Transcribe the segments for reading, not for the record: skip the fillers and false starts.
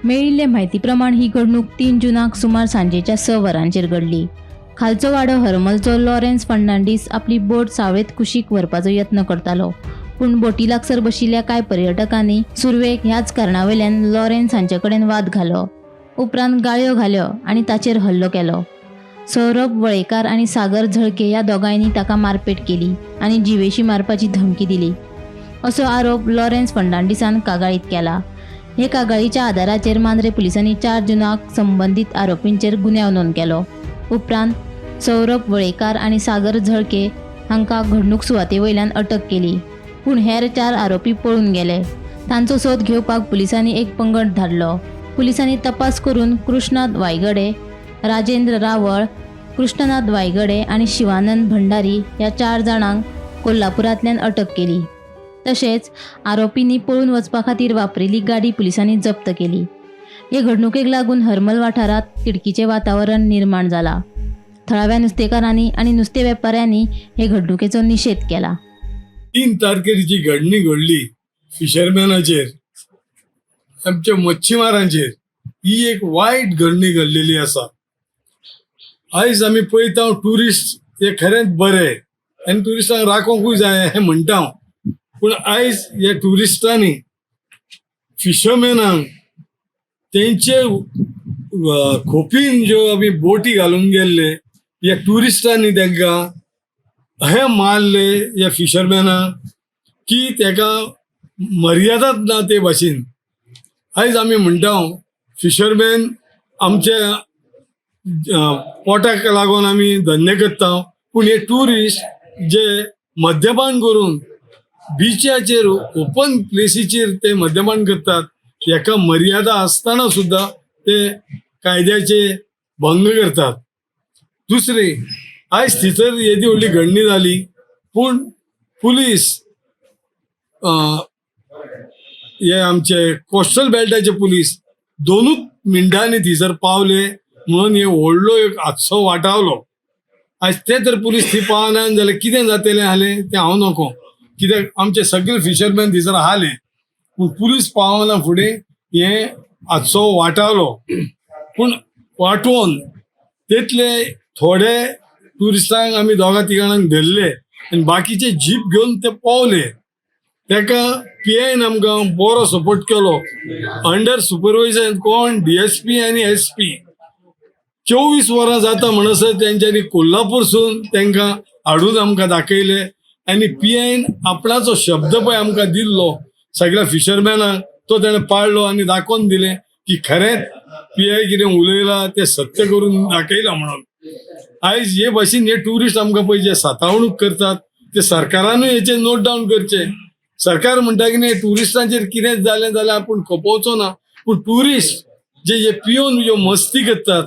मेळिल्ले म्हायती प्रमाण ही घडणूक 3 जूनाक सुमार सांजेच्या 6 वरांचेर घडली. खालचो वाडो हरमलचो लॉरेन्स फर्नांडीस आपली बोट सावेत कुशीक व्हरपाचो यत्न करतालो, पूण बोटी लागसार बशिल्ल्या कांय पर्यटकांनी सुरवेक ह्याच कारणावयल्यान लॉरेन्स हांचे कडेन वाद घालो. उपरांत गाळयो घाल्यो आनी ताचेर हल्लो केलो. सौरभ वळेकार आनी सागर झळके ह्या दोगांयनी ताका मारपेट केली आनी जिवेशी मारपाची धमकी दिली असो आरोप लॉरेन्स फर्नांडीसान कागाळीत केला. हे कागाळीच्या आदाराचेर मांद्रे पुलिसांनी 4 जूनाक संबंदीत आरोपींचेर गुन्यांव नोंद केलो. उपरांत सौरभ वळेकार आनी सागर झळके हांकां घडणूक सुवातेवयल्यान अटक केली, पूण हेर 4 आरोपी पळून गेले. तांचो सोद घेवपाक पुलिसांनी एक पंगड धाडलो. पुलिसांनी तपास करून कृष्णात वायगडे, राजेंद्र रावळ, कृष्णनाथ वायगडे आनी शिवानंद भंडारी ह्या 4 जाणांक कोल्हापुरांतल्यान अटक केली. तशेंच आरोपींनी पळून वचपा खातीर वापरिल्ली गाडी पुलिसांनी जप्त केली. हे घडणुकेक लागून हरमल वाठारांत तिडकीचें वातावरण निर्माण जाला. थळाव्या नुस्तेकारांनी आनी नुस्तें वेपाऱ्यांनी हे घडणुकेचो निशेध केला. 3 तारखेर जी घडणी घडली फिशरमॅनाचेर, आमच्या मच्छीमारांचेर, ही एक वायट घडणी घडलेली आसा. आयज आमी पळयता ट्युरिस्ट हे खरेंच बरे आनी ट्युरिस्टांक राखोंकूय जाय हें म्हणटा हांव, पूण आयज ह्या ट्युरिस्टांनी फिशरमॅनांक तेंचे खोपीन ज्यो आमी बोटी घालून गेल्ले, ह्या ट्युरिस्टांनी तांकां हे मारले ह्या फिशरमॅनाक की ताका मर्यादाच ना ते भाशेन. आयज आमी म्हणटा फिशरमॅन आमच्या पोटाक लागून आमी धंदे करता, पूण हे ट्युरिस्ट जे मद्यपान करून बिचाचेर ओपन प्लेसीचेर ते मद्यपान करतात, हेका मर्यादा आसतना सुद्धा ते कायद्याचे भंग करतात. दुसरे, आयज थंयसर येदी व्हडली घडणी जाली, पूण पुलीस हे आमचे कोस्टल बेल्टाचे पुलीस 2 मिनटांनी थंयसर पावले म्हणून हे व्हडलो एक हादसो वाटावलो. आयज ते तर पुलीस थंय पावना जाल्यार कितें जातलें आसलें तें हांव नको, कित्याक आमचे सगळे फिशरमॅन थंयसर आसले, पूण पुलीस पावना फुडें हे हादसो वाटावलो. पूण वाटोवन तितले थोडे ट्युरिस्टांक आमी 2-3 धरले आनी बाकीचे जीप घेवन ते पावले. ताका PIन आमकां बरो सपोर्ट केलो. अंडर सुपरवायझन कोण DSP आनी SP 24 वरां जाता म्हणसर तेंच्यांनी कोल्हापूरसून तांकां हाडून आमकां दाखयले आनी PIन आपणाचो शब्द पळय आमकां दिल्लो सगळ्या फिशरमॅनांक तो ताणें पाळलो आनी दाखोवन दिलें की खरेंच PI कितें उलयलां तें सत्य करून दाखयलां म्हणून. आयज हे भाशेन हे ट्युरिस्ट आमकां पळय जे सतावणूक करतात ते सरकारानूय हेचेर नोट डावन करचे. सरकार म्हणटा की ट्युरिस्टांचेर कितें जालें जाल्यार आपूण खपोवचो ना, पूण ट्युरिस्ट जे पिवन ज्यो मस्ती करतात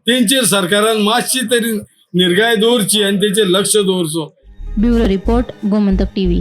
तेंचेर सरकारान मातशी तरी निर्गाय दवरची आनी तेचेर लक्ष दवरचो. Bureau report, Gomantak TV.